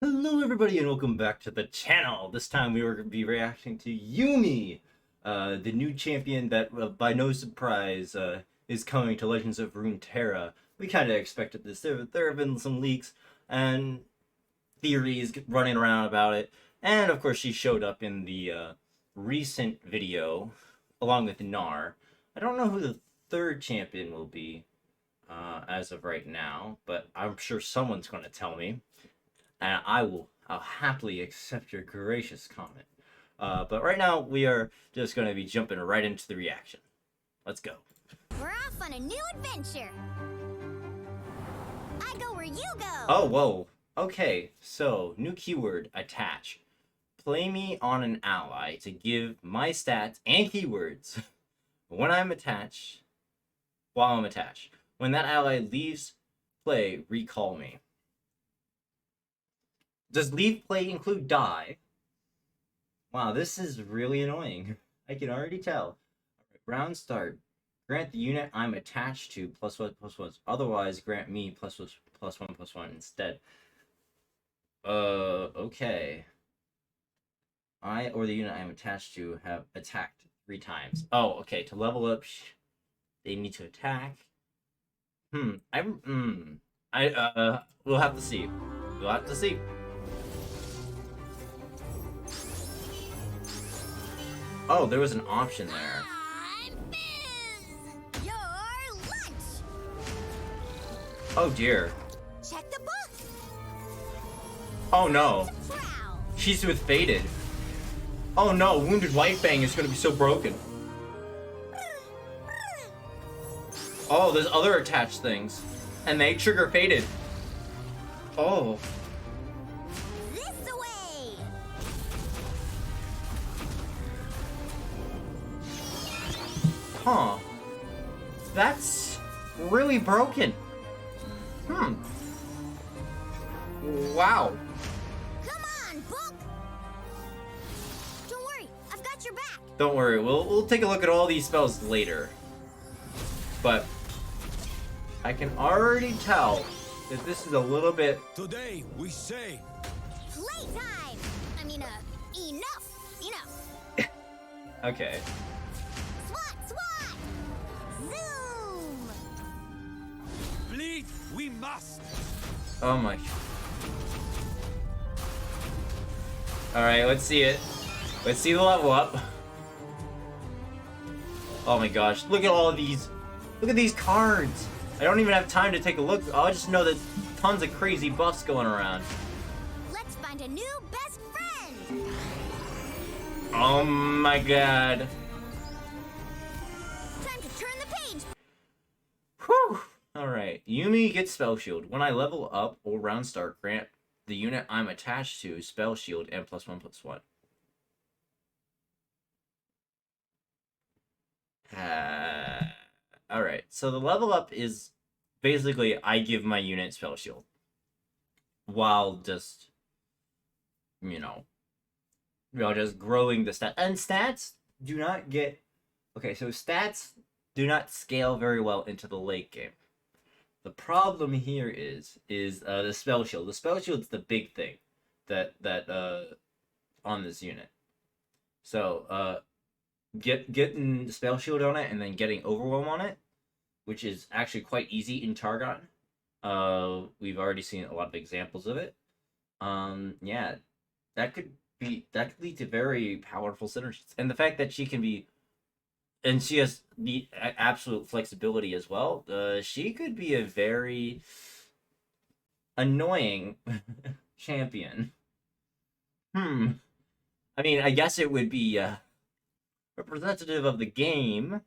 Hello everybody and welcome back to the channel. This time we were going to be reacting to Yumi, the new champion that, by no surprise, is coming to Legends of Runeterra. We kind of expected this. There have been some leaks and theories running around about it. And of course she showed up in the recent video along with Nar. I don't know who the third champion will be as of right now, but I'm sure someone's going to tell me. And I'll happily accept your gracious comment. But right now, we are just going to be jumping right into the reaction. Let's go. We're off on a new adventure. I go where you go. Oh, whoa. Okay, so new keyword, attach. Play me on an ally to give my stats and keywords when I'm attached, while I'm attached. When that ally leaves play, recall me. Does leave play include die? Wow, this is really annoying. I can already tell. Round start. Grant the unit I'm attached to +1/+1. Otherwise, grant me +1/+1 instead. Okay. I or the unit I'm attached to have attacked 3 times. Oh, okay. To level up, they need to attack. We'll have to see. We'll have to see. Oh, there was an option there. Your lunch. Oh dear. Check the book. Oh no. Prowl. She's with Faded. Oh no, Wounded White Fang is gonna be so broken. Oh, there's other attached things. And they trigger Faded. Oh. This way. Huh. That's really broken. Wow. Come on, book. Don't worry, I've got your back. Don't worry, we'll take a look at all these spells later. But I can already tell that this is a little bit... Today we say Playtime. I mean, enough. Okay. Swat. Zoom. bleed we must. Oh my... Alright, let's see it. Let's see the level up. Oh my gosh, look at all of these. Look at these cards. I don't even have time to take a look. I just know that tons of crazy buffs going around. Let's find a new best friend. Oh my god. Time to turn the page. Whew. Alright, Yumi gets Spell Shield. When I level up or round start, grant the unit I'm attached to Spell Shield and +1/+1. Alright, so the level up is basically I give my unit Spell Shield. While just, just growing the stat. And stats do not get... Okay, so stats do not scale very well into the late game. The problem here is the Spell Shield. The Spell Shield's the big thing that on this unit. So, getting the Spell Shield on it and then getting Overwhelm on it, which is actually quite easy in Targon. We've already seen a lot of examples of it. Yeah, that could lead to very powerful synergies. And the fact that she can be, and she has the absolute flexibility as well, she could be a very annoying champion. I mean, I guess it would be representative of the game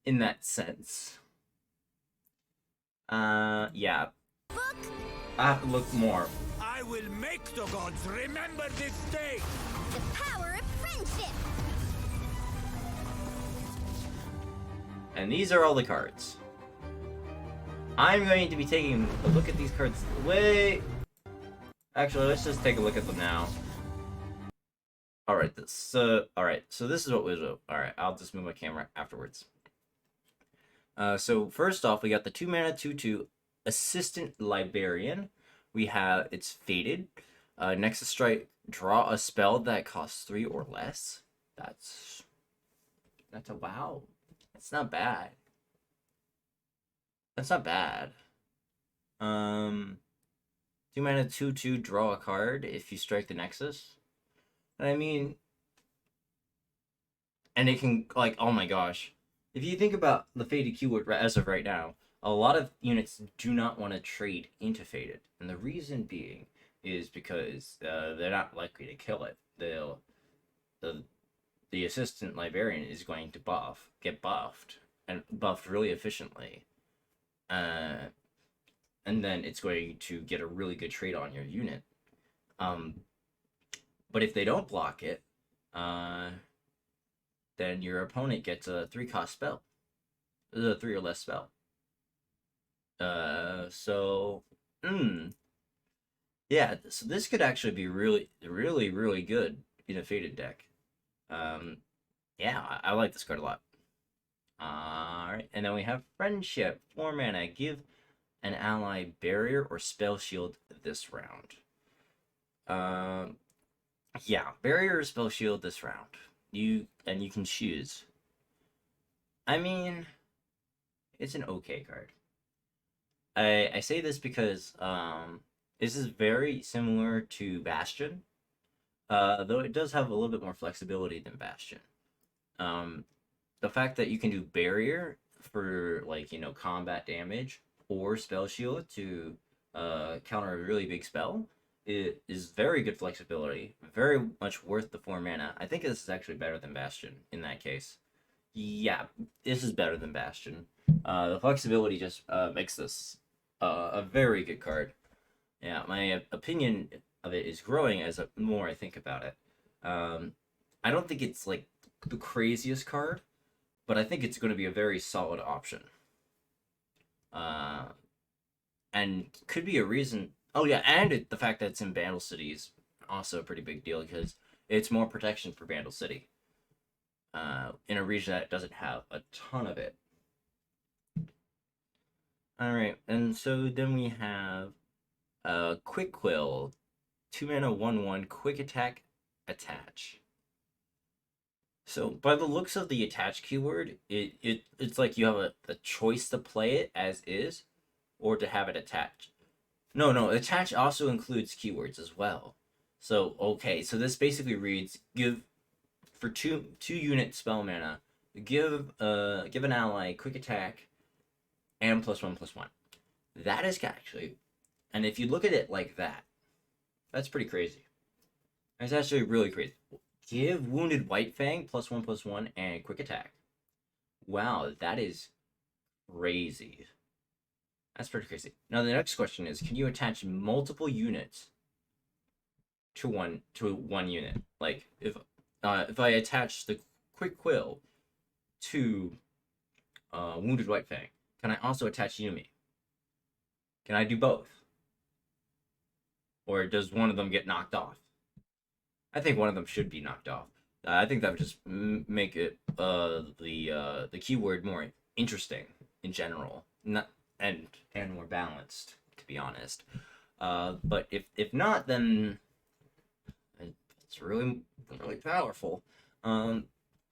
in that sense. Yeah. Book. I have to look more. I will make the gods remember this day. The power of friendship. And these are all the cards. I'm going to be taking a look at these cards. Wait. Actually, let's just take a look at them now. Alright, alright, so this is what we do. Alright, I'll just move my camera afterwards. So first off, we got the 2-mana 2/2 Assistant Librarian. We have it's Faded. Nexus Strike, draw a spell that costs 3 or less. That's a wow. That's not bad. That's not bad. 2 mana 2/2, draw a card if you strike the Nexus. I mean, and it can, like, oh my gosh. If you think about the Faded keyword as of right now, a lot of units do not want to trade into Faded. And the reason being is because they're not likely to kill it. The Assistant Librarian is going to get buffed, and buffed really efficiently. And then it's going to get a really good trade on your unit. But if they don't block it, then your opponent gets a 3-cost spell. A 3 or less spell. Yeah, so this could actually be really, really, really good in a Faded deck. Yeah, I like this card a lot. Alright, and then we have Friendship. 4 mana. Give an ally barrier or spell shield this round. Yeah, barrier or spell shield this round. You can choose. I mean, it's an okay card. I say this because this is very similar to Bastion, though it does have a little bit more flexibility than Bastion. The fact that you can do barrier for, like, combat damage or spell shield to counter a really big spell, it is very good flexibility, very much worth the 4 mana. I think this is actually better than Bastion in that case. Yeah, this is better than Bastion. The flexibility just makes this a very good card. Yeah, my opinion of it is growing as more I think about it. I don't think it's like the craziest card, but I think it's going to be a very solid option. And could be a reason. Oh yeah, and the fact that it's in Bandle City is also a pretty big deal because it's more protection for Bandle City. In a region that doesn't have a ton of it. Alright, and so then we have Quick Quill. 2 mana 1/1, quick attack, attach. So by the looks of the attach keyword, it's like you have a choice to play it as is, or to have it attached. No, attach also includes keywords as well. So okay, so this basically reads: give for 2 unit spell mana, give an ally quick attack and +1/+1. That is actually, and if you look at it like that, that's pretty crazy. That's actually really crazy. Give Wounded White Fang +1/+1 and quick attack. Wow, that is crazy. That's pretty crazy. Now the next question is: can you attach multiple units to one unit? Like if I attach the Quick Quill to Wounded White Fang, can I also attach Yumi? Can I do both? Or does one of them get knocked off? I think one of them should be knocked off. I think that would just make it the keyword more interesting in general, and more balanced, to be honest. But if not, then it's really powerful. Then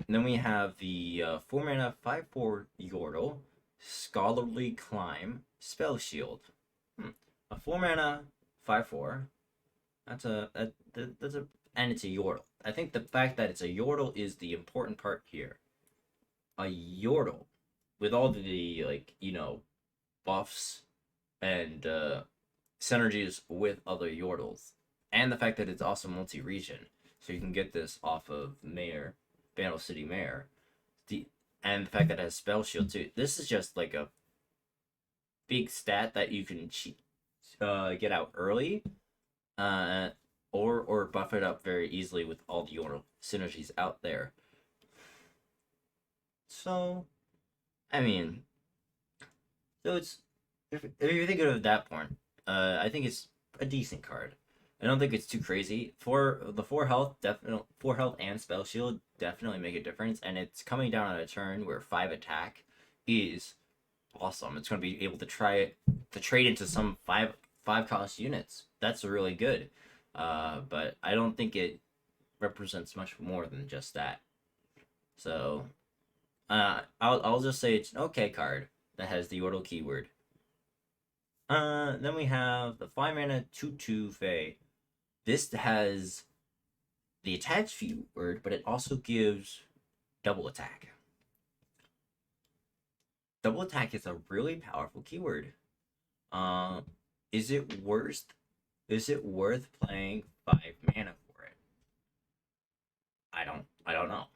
we have the 4 mana 5/4 Yordle, Scholarly Climb, Spell Shield. A 4 mana 5/4. That's a and it's a Yordle. I think the fact that it's a Yordle is the important part here. A Yordle with all the buffs and synergies with other Yordles, and the fact that it's also multi-region, so you can get this off of Mayor, Bandle City Mayor, and the fact that it has Spell Shield too. This is just like a big stat that you can get out early, or buff it up very easily with all the Yordle synergies out there. So, I mean, so it's if you're thinking of that point, I think it's a decent card. I don't think it's too crazy. For the 4 health, 4 health and spell shield definitely make a difference, and it's coming down on a turn where 5 attack is awesome. It's going to be able to trade into some 5 cost units. That's really good. but I don't think it represents much more than just that. So, I'll just say it's an okay card that has the Yordle keyword. Then we have the 5 mana 2/2 Fae. This has the attached keyword, but it also gives double attack. Double attack is a really powerful keyword. Is it worth playing 5 mana for it? I don't know.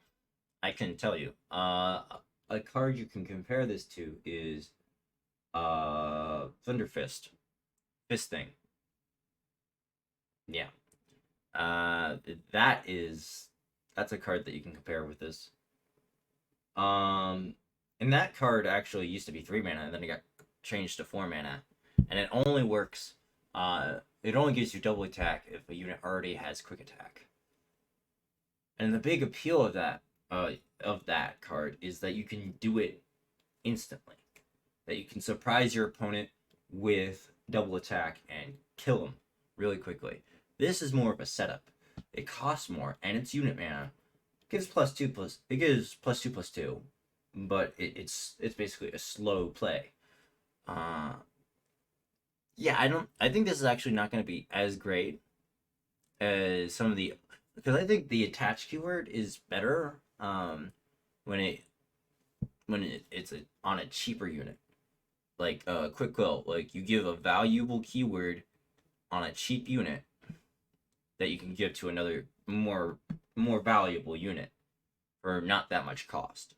I can tell you. A card you can compare this to is Thunder Fist. Fisting. Yeah. That's a card that you can compare with this. And that card actually used to be 3 mana, and then it got changed to 4 mana, and it only works. It only gives you double attack if a unit already has quick attack. And the big appeal of that card is that you can do it instantly. That you can surprise your opponent with double attack and kill them really quickly. This is more of a setup. It costs more, and it's unit mana. It gives +2/+2, but it's basically a slow play. Yeah, I think this is actually not going to be as great as some of the, because I think the attached keyword is better when it's on a cheaper unit, like Quick Quill. Like, you give a valuable keyword on a cheap unit that you can give to another more valuable unit for not that much cost.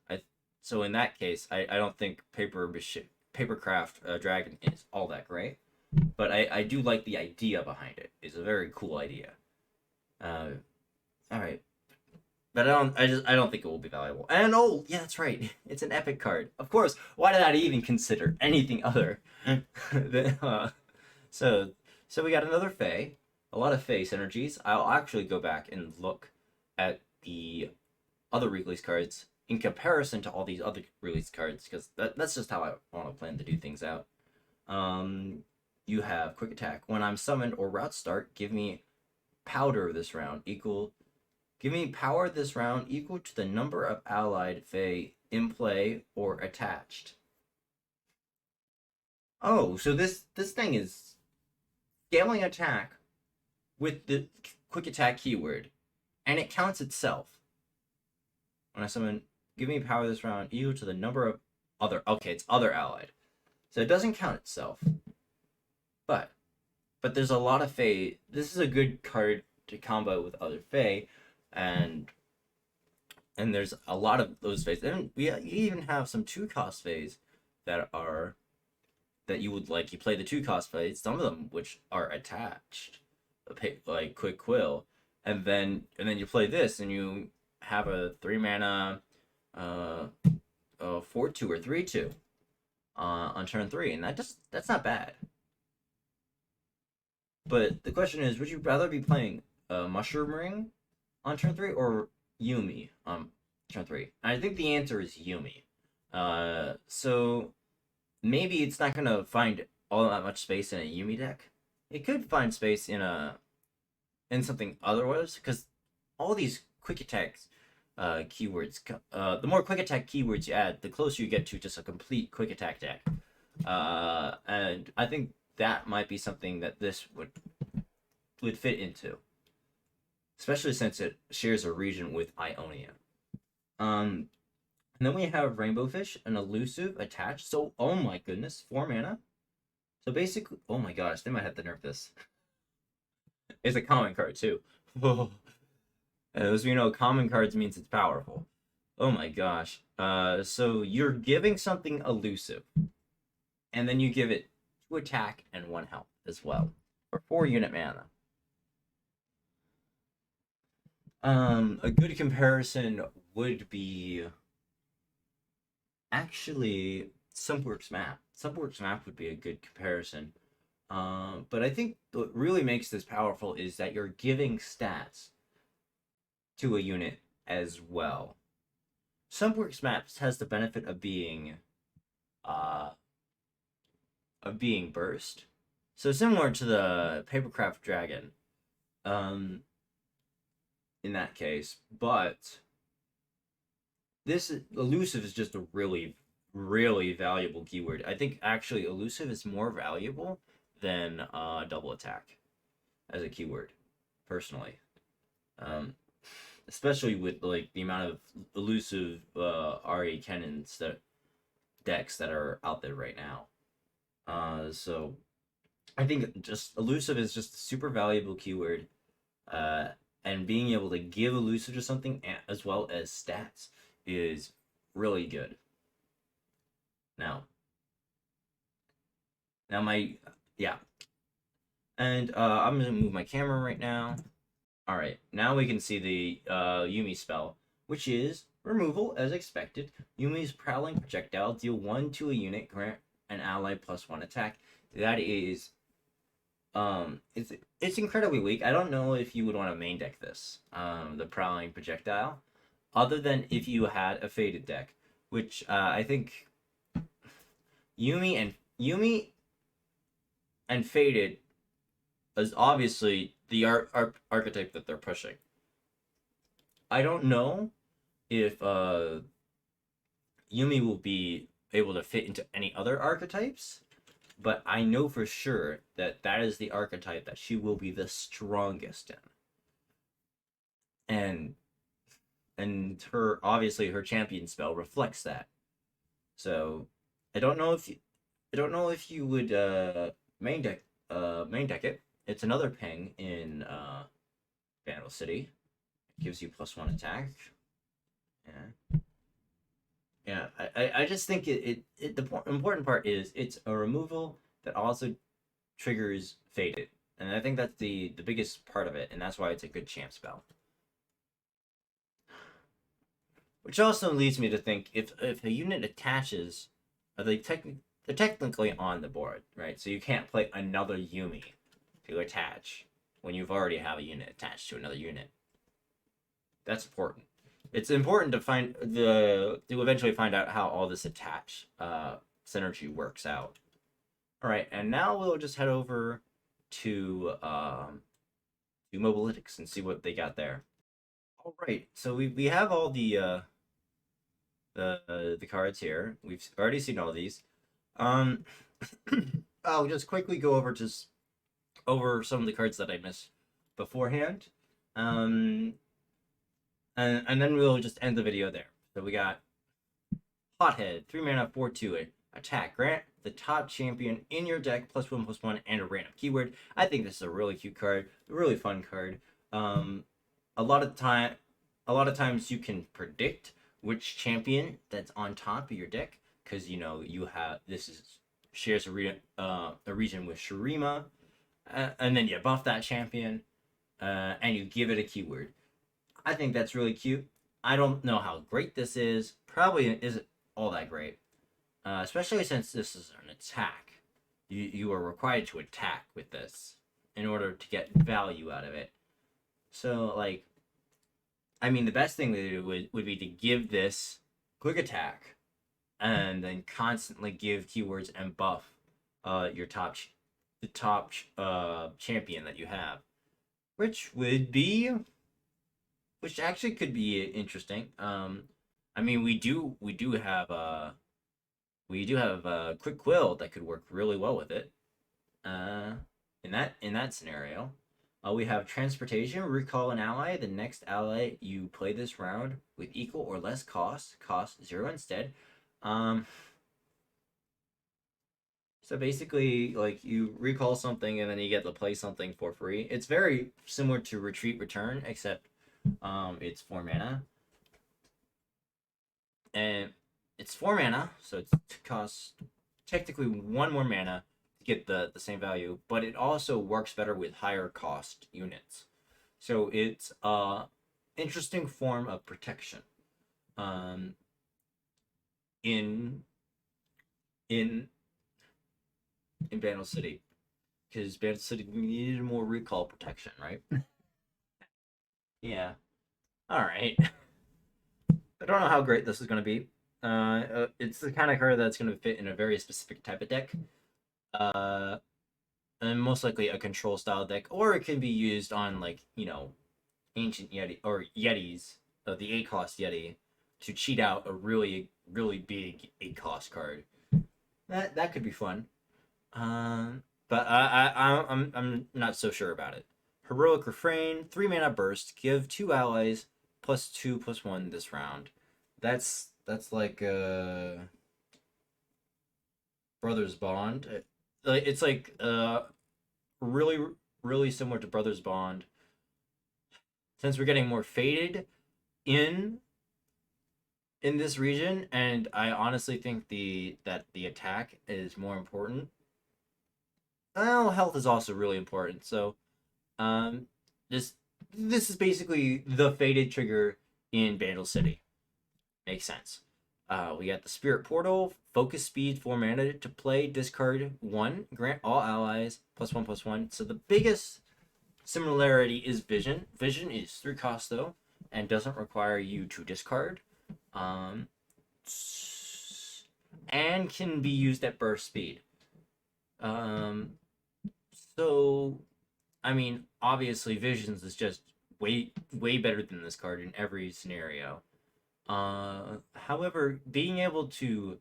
So in that case, I don't think Papercraft Dragon is all that great, but I do like the idea behind it. It's a very cool idea. All right, but I don't think it will be valuable. And oh yeah, that's right, it's an epic card. Of course, why did I even consider anything other than so we got another Fae, a lot of Fae synergies. I'll actually go back and look at the other release cards in comparison to all these other release cards, because that's just how I want to plan to do things out. You have quick attack. When I'm summoned or route start, give me powder this round equal. Give me power this round equal to the number of allied Fae in play or attached. Oh, so this thing is scaling attack with the quick attack keyword, and it counts itself. When I summon, give me power this round equal to the number of other. Okay, it's other allied, so it doesn't count itself. But there's a lot of Fae. This is a good card to combo with other Fae, and there's a lot of those Faes. And you even have some 2-cost Faes that you would like. You play the 2-cost Faes, some of them which are attached, like Quick Quill, and then you play this, and you have a 3 mana 4/2 or 3/2 on turn 3, and that's not bad. But the question is, would you rather be playing Mushroom Ring on turn 3 or Yumi on turn 3? And I think the answer is Yumi. So maybe it's not gonna find all that much space in a Yumi deck. It could find space in something otherwise, because all these quick attacks keywords, the more quick attack keywords you add, the closer you get to just a complete quick attack deck. And I think that might be something that this would fit into, especially since it shares a region with Ionia. And then we have Rainbow Fish, an elusive attached. So, oh my goodness, 4 mana. So basically, oh my gosh, they might have to nerf this. It's a common card too. And as we know, common cards means it's powerful. Oh my gosh. So you're giving something elusive, and then you give it 2 attack and 1 health as well, for 4 unit mana. A good comparison would be actually Subworks Map. Subworks Map would be a good comparison. But I think what really makes this powerful is that you're giving stats to a unit as well. Subworks Maps has the benefit of being burst. So similar to the Papercraft Dragon, Um, in that case, but this elusive is just a really valuable keyword. I think actually elusive is more valuable than double attack as a keyword, personally. Um, Especially with like the amount of elusive RA cannons that decks that are out there right now. So I think just elusive is just a super valuable keyword. Uh, and being able to give elusive to something as well as stats is really good. Now, my yeah, and I'm gonna move my camera right now. All right, now we can see the Yumi spell, which is removal as expected. Yumi's prowling projectile deal 1 to a unit, grant an ally +1 attack. That is it's incredibly weak. I don't know if you would want to main deck this, the prowling projectile, other than if you had a faded deck, which I think Yumi and faded is obviously the archetype that they're pushing. I don't know if Yumi will be able to fit into any other archetypes, but I know for sure that that is the archetype that she will be the strongest in. And her obviously her champion spell reflects that. So I don't know if you would main deck it. It's another ping in Vandal City. It gives you +1 attack. Yeah. Yeah, I just think the important part is it's a removal that also triggers faded, and I think that's the biggest part of it, and that's why it's a good champ spell. Which also leads me to think if a unit attaches, they're technically on the board, right? So you can't play another Yumi to attach when you've already have a unit attached to another unit. That's important. It's important to eventually find out how all this attach synergy works out. All right, and now we'll just head over to Mobalytics and see what they got there. All right, so we have all the cards here. We've already seen all these. I'll just quickly go over some of the cards that I missed beforehand. And then we'll just end the video there. So we got Hothead, 3 mana, 4/2 attack. Grant the top champion in your deck +1/+1 and a random keyword. I think this is a really cute card, a really fun card. A lot of times you can predict which champion that's on top of your deck because you have shares a region with Shurima, and then you buff that champion, and you give it a keyword. I think that's really cute. I don't know how great this is. Probably isn't all that great, especially since this is an attack. You are required to attack with this in order to get value out of it. So, like, I mean, the best thing to do would be to give this quick attack, and then constantly give keywords and buff the top champion that you have, which actually could be interesting. I mean, we do have a quick quill that could work really well with it. In that scenario, we have transportation. Recall an ally. The next ally you play this round with equal or less cost 0 instead. So basically, like, you recall something and then you get to play something for free. It's very similar to Retreat Return, except it's 4 mana. And it's 4 mana, so it costs technically 1 more mana to get the same value, but it also works better with higher cost units. So it's a interesting form of protection. In Vandal City, because Vandal City needed more recall protection, right? Yeah. All right. I don't know how great this is going to be. It's the kind of card that's going to fit in a very specific type of deck. and most likely a control style deck, or it can be used on like, you know, ancient Yeti or Yetis, the 8-cost Yeti, to cheat out a really big 8-cost card. That could be fun. But I'm not so sure about it. Heroic Refrain, 3 mana burst, give 2 allies +2/+1 this round. That's like Brothers Bond. It's like really really similar to Brothers Bond. Since we're getting more faded in this region, and I honestly think that the attack is more important. Well, health is also really important. So, um, this this is basically the faded trigger in Vandal City. Makes sense. We got the Spirit Portal, focus speed, 4 mana to play, discard 1, grant all allies +1/+1. So the biggest similarity is Vision. Vision is 3 cost though, and doesn't require you to discard. Um, and can be used at burst speed. Um, so, I mean, obviously, Visions is just way better than this card in every scenario. However, being able to,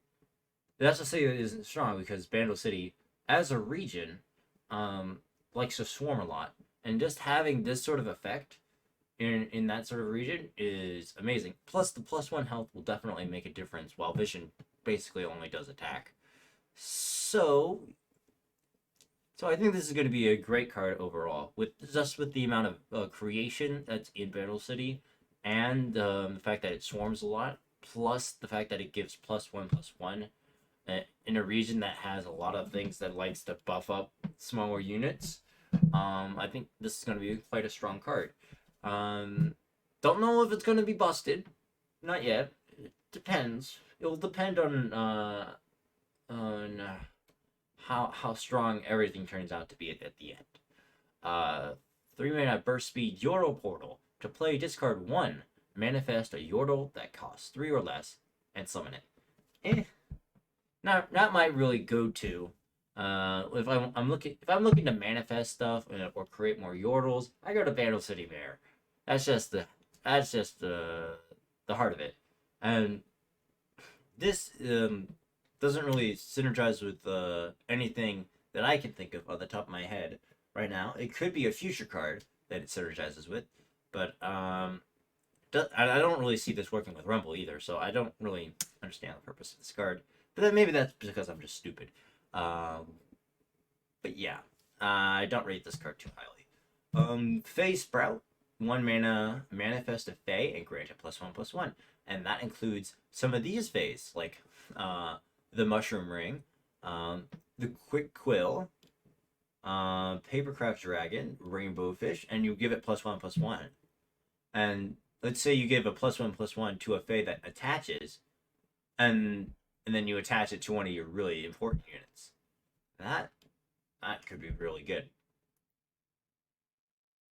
that's to say that it isn't strong because Bandle City, as a region, likes to swarm a lot, and just having this sort of effect in that sort of region is amazing. Plus, the +1 health will definitely make a difference, while Vision basically only does attack. So I think this is going to be a great card overall, with the amount of creation that's in Battle City, and the fact that it swarms a lot, plus the fact that it gives +1/+1 in a region that has a lot of things that likes to buff up smaller units. I think this is going to be quite a strong card. Don't know if it's going to be busted, not yet. It depends. It will depend on how strong everything turns out to be at the end. 3 mana burst speed Yordle Portal. To play, discard 1, manifest a Yordle that costs 3 or less, and summon it. Not my really go to. If I'm looking to manifest stuff or create more Yordles, I go to Vandal City Mare. That's just the heart of it, and this doesn't really synergize with anything that I can think of on the top of my head right now. It could be a future card that it synergizes with, but I don't really see this working with Rumble either, so I don't really understand the purpose of this card. But then maybe that's because I'm just stupid. But yeah, I don't rate this card too highly. Fae Sprout, 1 mana, manifest a Fae and grant it +1/+1, and that includes some of these Faes, like the Mushroom Ring, the Quick Quill, Papercraft Dragon, Rainbow Fish, and you give it +1/+1. And let's say you give a +1/+1 to a Fae that attaches, and then you attach it to one of your really important units. That could be really good.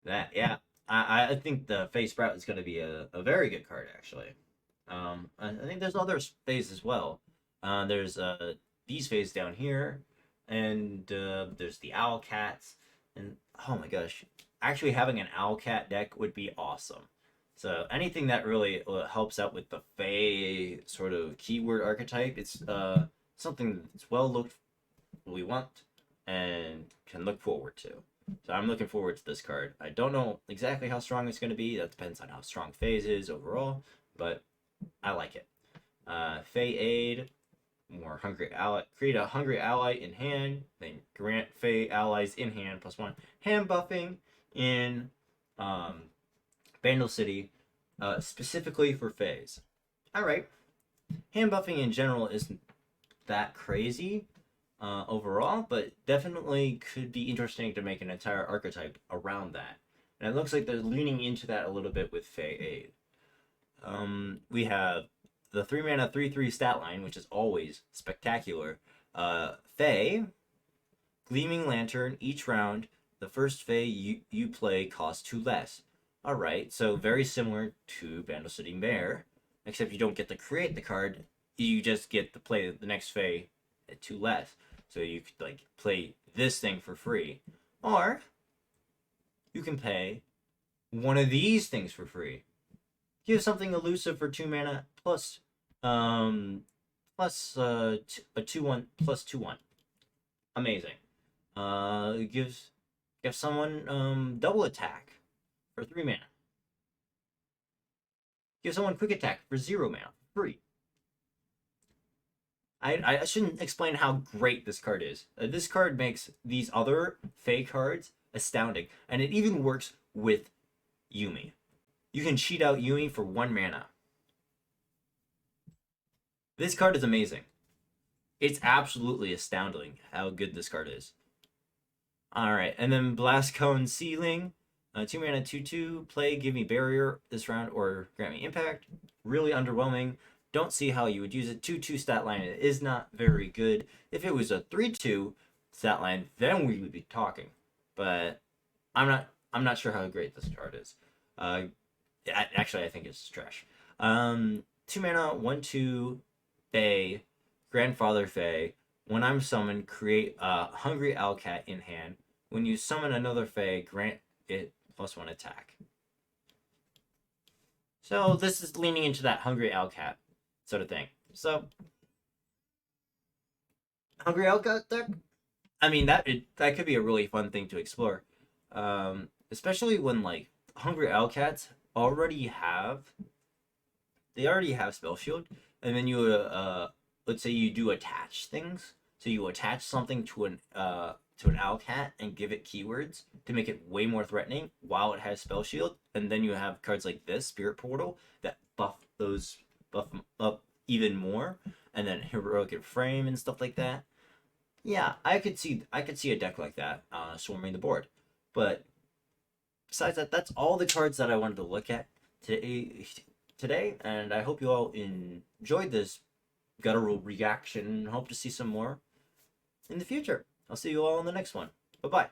Yeah, I think the Fae Sprout is going to be a very good card actually. I think there's other Faes as well. There's these Faes down here, and there's the Owl Cats, and oh my gosh, actually having an Owl Cat deck would be awesome. So anything that really helps out with the Fae sort of keyword archetype, it's something that's we want and can look forward to. So I'm looking forward to this card. I don't know exactly how strong it's going to be. That depends on how strong Phase is overall, but I like it. Fae Aid, more hungry ally. Create a hungry ally in hand, then grant Fae allies in hand +1. Hand buffing in Vandal City, specifically for Faes. Alright. Hand buffing in general isn't that crazy overall, but definitely could be interesting to make an entire archetype around that. And it looks like they're leaning into that a little bit with Fae Aid. We have the 3 mana 3/3 stat line, which is always spectacular. Fae, Gleaming Lantern, each round, the first Fae you play costs 2 less. Alright, so very similar to Vandal City Mare, except you don't get to create the card, you just get to play the next Fae at 2 less. So you could like play this thing for free. Or you can pay one of these things for free. Give something elusive for 2 mana plus a 2/1 plus 2/1. Amazing. Gives someone double attack for 3 mana. Give someone quick attack for 0 mana. Free. I shouldn't explain how great this card is. This card makes these other Fey cards astounding. And it even works with Yumi. You can cheat out Yumi for 1 mana. This card is amazing. It's absolutely astounding how good this card is. Alright, and then Blast Cone Ceiling. 2 mana, 2/2. Play, give me Barrier this round or grant me Impact. Really underwhelming. Don't see how you would use it. 2/2 stat line is not very good. If it was a 3/2 stat line, then we would be talking. But I'm not sure how great this card is. Actually, I think it's trash. 2 mana, 1/2 Fey, Grandfather Fey. When I'm summoned, create a Hungry Owlcat in hand. When you summon another Fey, grant it +1 attack. So this is leaning into that Hungry Owlcat sort of thing. So Hungry Owlcat deck? I mean, that could be a really fun thing to explore. Especially when, like, Hungry Owlcats already have Spell Shield, and then you let's say you do attach things. So you attach something to an Owlcat and give it keywords to make it way more threatening while it has Spell Shield, and then you have cards like this, Spirit Portal, that buff them up even more, and then Heroic Frame and stuff like that. Yeah, I could see a deck like that swarming the board. But besides that, that's all the cards that I wanted to look at today, and I hope you all enjoyed this guttural reaction and hope to see some more in the future. I'll see you all in the next one. Bye-bye.